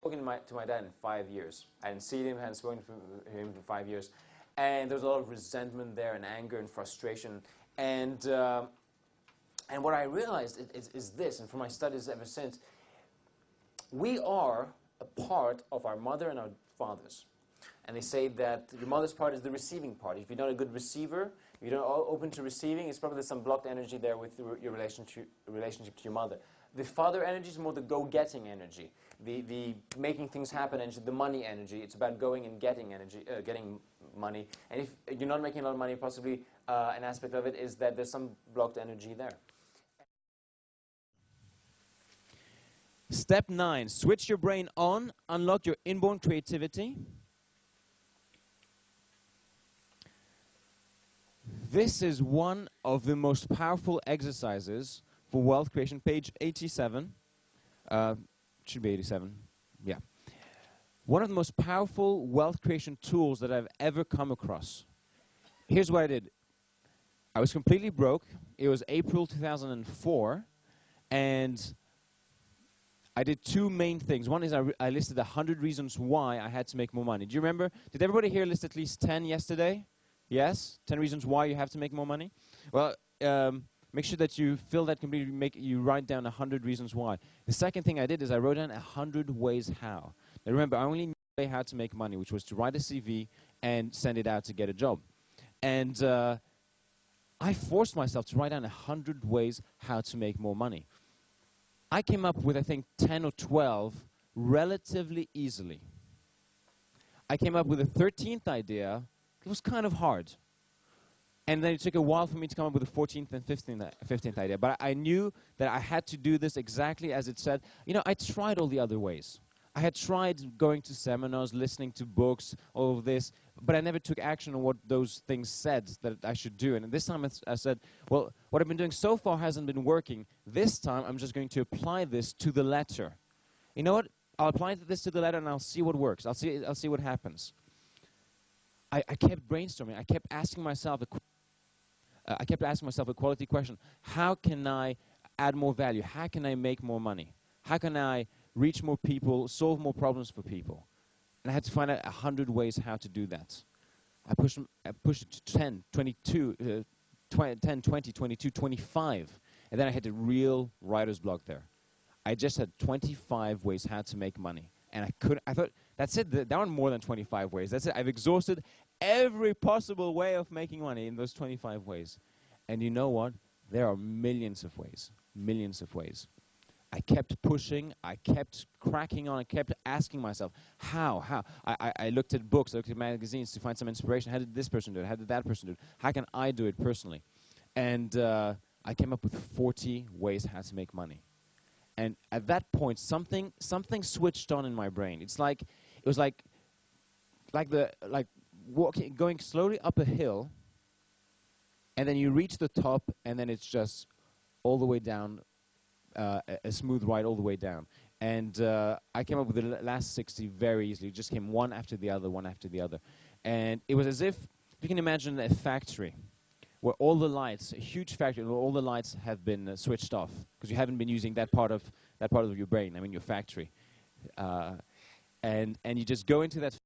spoken to my dad in 5 years. I hadn't seen him, hadn't spoken to him for 5 years. And there was a lot of resentment there, and anger and frustration. And what I realized is this, and from my studies ever since, we are a part of our mother and our fathers. And they say that your mother's part is the receiving part. If you're not a good receiver, if you're not open to receiving, it's probably some blocked energy there with your relationship to your mother. The father energy is more the go-getting energy, the making things happen energy, the money energy. It's about going and getting energy, getting money. And if you're not making a lot of money, possibly an aspect of it is that there's some blocked energy there. Step 9, switch your brain on, unlock your inborn creativity. This is one of the most powerful exercises for wealth creation. Page 87. Should be 87. Yeah. One of the most powerful wealth creation tools that I've ever come across. Here's what I did. I was completely broke. It was April 2004. And I did two main things. One is I listed 100 reasons why I had to make more money. Do you remember? Did everybody here list at least 10 yesterday? Yes? 10 reasons why you have to make more money? Well, make sure that you fill that completely, you write down 100 reasons why. The second thing I did is I wrote down 100 ways how. Now remember, I only knew a way how to make money, which was to write a CV and send it out to get a job. And I forced myself to write down 100 ways how to make more money. I came up with, I think, 10 or 12 relatively easily. I came up with a 13th idea. It was kind of hard. And then it took a while for me to come up with the 14th and 15th idea. But I knew that I had to do this exactly as it said. You know, I tried all the other ways. I had tried going to seminars, listening to books, all of this, but I never took action on what those things said that I should do. And this time I said, well, what I've been doing so far hasn't been working. This time I'm just going to apply this to the letter. You know what? I'll apply this to the letter and I'll see what works. I'll see what happens. I kept brainstorming. I kept asking myself a quality question. How can I add more value? How can I make more money? How can I reach more people, solve more problems for people? And I had to find out 100 ways how to do that. I pushed it to 10, 22, 10, 20, 22, 25. And then I hit a real writer's block there. I just had 25 ways how to make money. And I thought, that's it, there aren't more than 25 ways. That's it, I've exhausted every possible way of making money in those 25 ways. And you know what? There are millions of ways, millions of ways. I kept pushing, I kept cracking on, I kept asking myself, how? I looked at books, I looked at magazines to find some inspiration. How did this person do it? How did that person do it? How can I do it personally? And I came up with 40 ways how to make money. And at that point, something switched on in my brain. It was like walking, going slowly up a hill, and then you reach the top, and then it's just all the way down, a smooth ride all the way down. And I came up with the last 60 very easily. It just came one after the other, one after the other. And it was as if you can imagine a factory where all the lights, a huge factory, where all the lights have been switched off because you haven't been using that part of your brain. I mean, your factory. And you just go into that